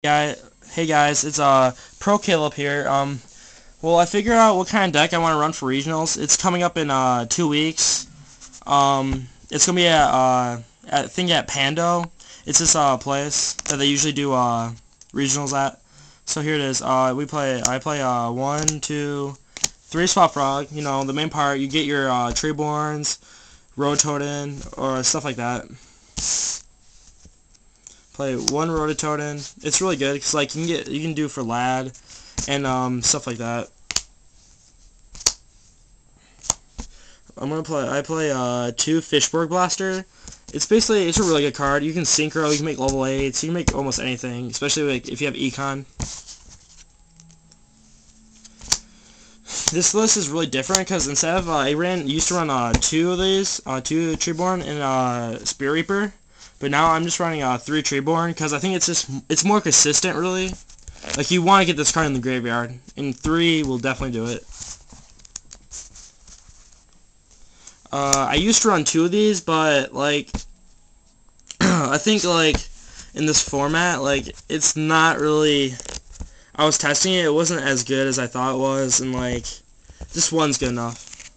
Guy, hey guys, it's Pro Caleb here. Well, I figured out what kind of deck I want to run for regionals. It's coming up in 2 weeks. It's gonna be at Pando. It's this place that they usually do regionals at. So here it is. I play 1, 2, 3 Swap Frog. You know, the main part. You get your Treeborns, Rotoden, or stuff like that. Play 1 Rotoden. It's really good because like you can do for lad and stuff like that. I play 2 Fishborg Blaster. It's a really good card. You can synchro, you can make level 8s, you can make almost anything, especially like if you have econ. This list is really different because instead of I used to run 2 of these, 2 Treeborn and Spear Reaper. But now I'm just running 3 Treeborn because I think it's more consistent, really. Like, you want to get this card in the graveyard, and 3 will definitely do it. I used to run 2 of these, but, like, I think, like, in this format, like, it's not really... I was testing it, it wasn't as good as I thought it was, and, like, just 1's good enough.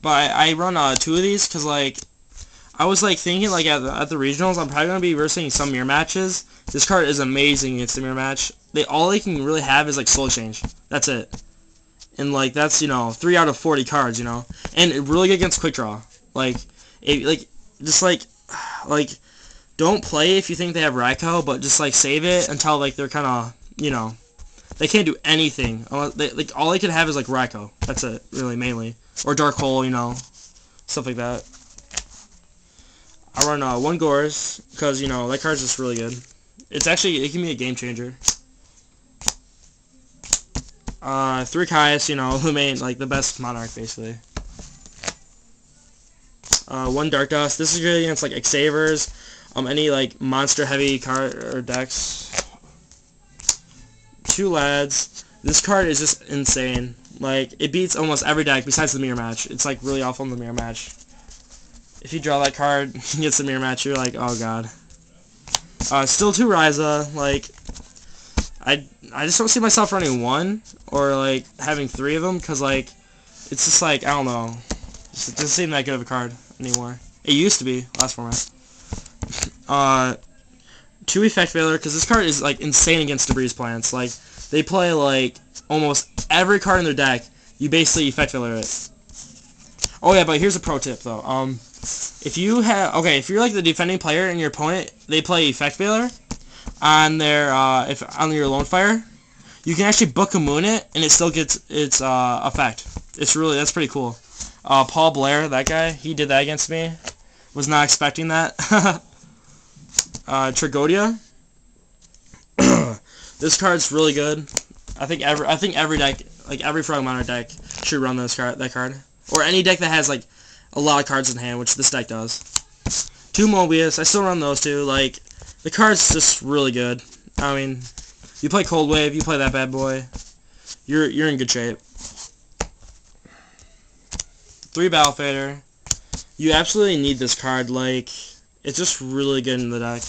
But I run 2 of these because, like, I was like thinking like at the regionals I'm probably gonna be versing some mirror matches. This card is amazing against the mirror match. All they can really have is like soul change. That's it. And like that's 3 out of 40 cards, and really good against quick draw. Like don't play if you think they have Raikou, but just like save it until like they're kind of they can't do anything. All they could have is like Raikou. That's it, really, mainly, or Dark Hole, stuff like that. I run 1 Gores because that card's just really good. It can be a game changer. 3 Caius, the main, like the best Monarch basically. 1 Dark Dust. This is good against like Xavers, any like monster heavy card or decks. 2 Lads. This card is just insane. Like it beats almost every deck besides the mirror match. It's like really awful in the mirror match. If you draw that card, gets the mirror match, you're like, oh god. Still 2 Ryza, like, I just don't see myself running 1, or, like, having 3 of them, because, like, it's just, like, I don't know. It doesn't seem that good of a card anymore. It used to be, last format. 2 Effect Failure, because this card is, like, insane against Debris Plants. Like, they play, like, almost every card in their deck, you basically Effect Failure it. Oh yeah, but here's a pro tip, though. If you're like the defending player and your opponent, they play Effect Failure on their on your Lone Fire, you can actually Book a Moon it and it still gets its effect. That's pretty cool. Paul Blair, that guy, he did that against me. Was not expecting that. Tragodia. This card's really good. I think every deck, like every Frog Monarch deck, should run that card, or any deck that has like a lot of cards in hand, which this deck does. 2 Mobius, I still run those 2. Like, the card's just really good. I mean, you play Cold Wave, you play that bad boy, you're in good shape. 3 Battle Fader. You absolutely need this card. Like, it's just really good in the deck.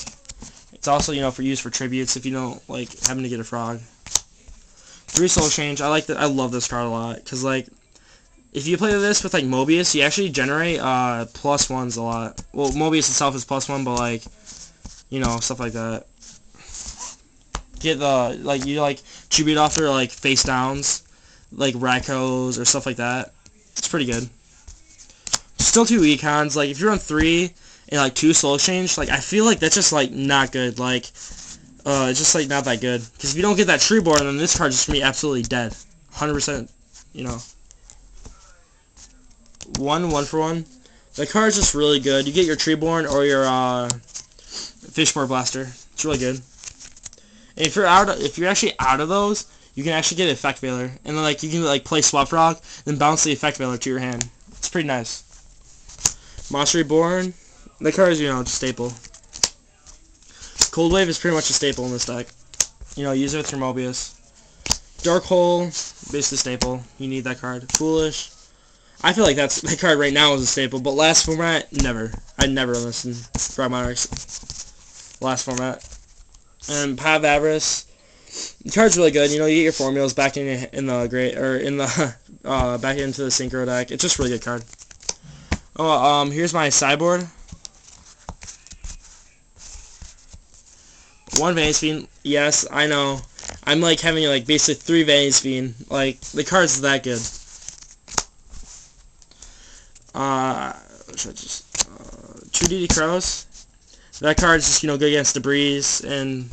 It's also, for use for tributes if you don't like having to get a frog. 3 Soul Change. I love this card a lot because like, if you play this with like Mobius, you actually generate +1s a lot. Well, Mobius itself is +1, but like, stuff like that. Get you tribute off their like face downs, like Raikous or stuff like that. It's pretty good. Still 2 econs. Like if you run 3 and like 2 Soul Change, like I feel like that's just like not good. Like it's just like not that good. Because if you don't get that Treeborn, then this card's just gonna be absolutely dead. 100%. 1 for 1. The card's just really good. You get your Treeborn or your Fishborg Blaster. It's really good. And if you're actually out of those, you can actually get Effect Failure, and then like you can like play Swap Frog, then bounce the Effect Failure to your hand. It's pretty nice. Monster Reborn. The card is just staple. Cold Wave is pretty much a staple in this deck. Use it with your Mobius. Dark Hole, basically staple. You need that card. Foolish. I feel like that card right now is a staple, but last format, never. I'd never listen Frog Monarchs last format. And Pav Avarice. The card's really good. You know, you get your formulas back in the great or in the back into the synchro deck. It's just a really good card. Oh, here's my sideboard. One Vanity Fiend. Yes, I know. I'm like having like basically 3 Vanity Fiend. Like the card's that good. Should I just 2 DD Crows. That card's just, you know, good against Debris and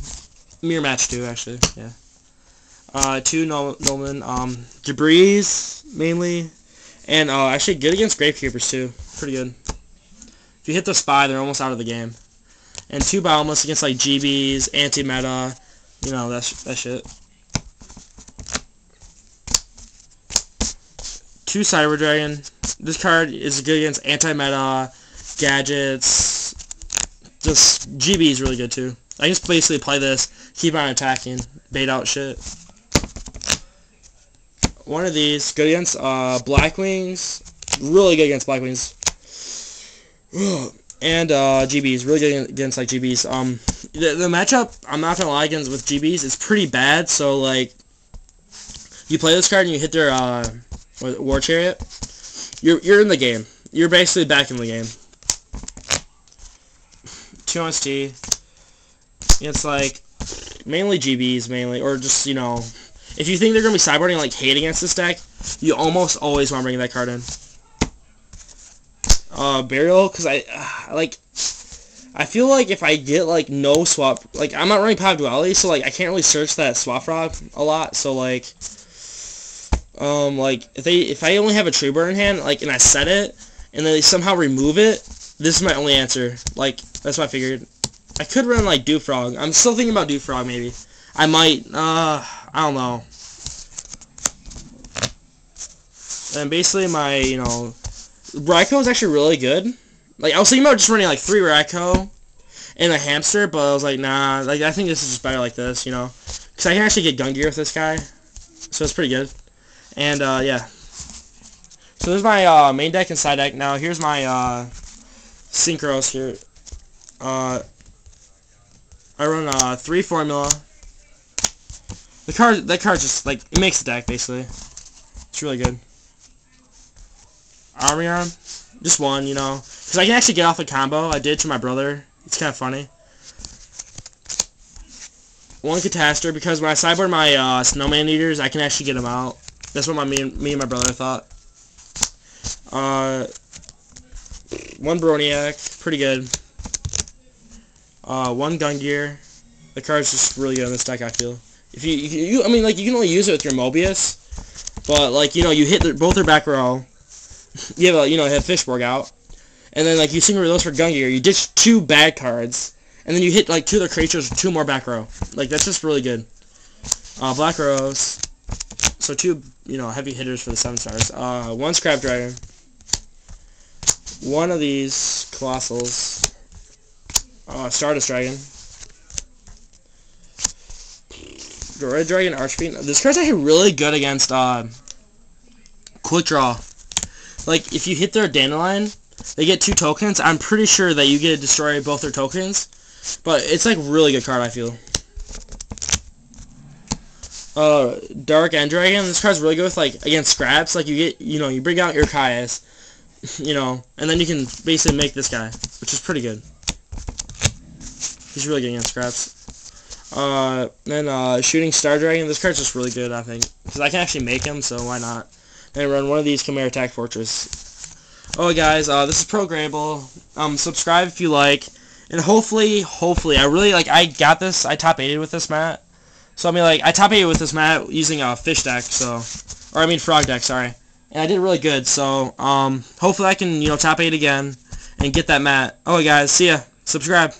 mirror match too, actually. Yeah. 2 Nolan. Debris mainly, and actually good against Gravekeepers too. Pretty good. If you hit the spy, they're almost out of the game. And 2 Boundless against like GBs, anti-meta, you know, that shit. 2 Cyber Dragon. This card is good against anti-meta, gadgets, just GB is really good too. I just basically play this, keep on attacking, bait out shit. One of these, good against Blackwings, really good against Blackwings. And GBs, really good against like GBs. The matchup, I'm not gonna lie, against with GBs is pretty bad. So like, you play this card and you hit their War Chariot, you're in the game. You're basically back in the game. 2 ST. It's like mainly GBs, or just, you know, if you think they're gonna be sideboarding like hate against this deck, you almost always want to bring that card in. Burial, because I feel like if I get like no swap, like I'm not running Pav Duality, so like I can't really search that swap frog a lot. So like if I only have a Tree Burn in hand, like, and I set it and then they somehow remove it, this is my only answer. Like, that's what I figured. I could run like Dew Frog. I'm still thinking about Dew Frog maybe. I might, I don't know. And basically my, you know, Raikou is actually really good. Like, I was thinking about just running like 3 Raikou and a Hamster, but I was like, nah, like, I think this is just better like this, you know. Because I can actually get Gun Gear with this guy, so it's pretty good. And, yeah. So there's my main deck and side deck. Now, here's my Synchros here. I run 3 Formula. That card just, like, it makes the deck, basically. It's really good. Army Arm, just 1, you know. Because I can actually get off a combo. I did to my brother. It's kind of funny. 1 Catastor, because when I sideboard my Snowman Eaters, I can actually get them out. That's what me and my brother thought. 1 Broniac, pretty good. 1 Gun Gear. The card's just really good in this deck, I feel. If I mean, like, you can only use it with your Mobius, but like, you know, you hit both their back row. You have have Fishborg out, and then like you synchro those for Gun Gear. You ditch 2 bad cards, and then you hit like 2 of their creatures with 2 more back row. Like, that's just really good. Black Rose. So 2, you know, heavy hitters for the 7 stars. 1 Scrap Dragon. 1 of these Colossals. Stardust Dragon. Red Dragon Archfiend. This card's actually really good against Quick Draw. Like, if you hit their Dandelion, they get 2 tokens. I'm pretty sure that you get to destroy both their tokens. But it's like really good card, I feel. Dark End Dragon. This card's really good with, like, against scraps. Like, you get, you know, you bring out your Caius, you know, and then you can basically make this guy, which is pretty good. He's really good against scraps. Then Shooting Star Dragon. This card's just really good, I think, because I can actually make him, so why not? And run 1 of these Chimera Attack Fortress. Oh, guys, this is programmable. Subscribe if you like, and hopefully, I got this. I top 8'd with this mat. So, I mean, like, I top 8'd with this mat using a fish deck, so, or I mean frog deck, sorry. And I did really good, so, hopefully I can, you know, top 8 again and get that mat. Oh, guys, see ya. Subscribe.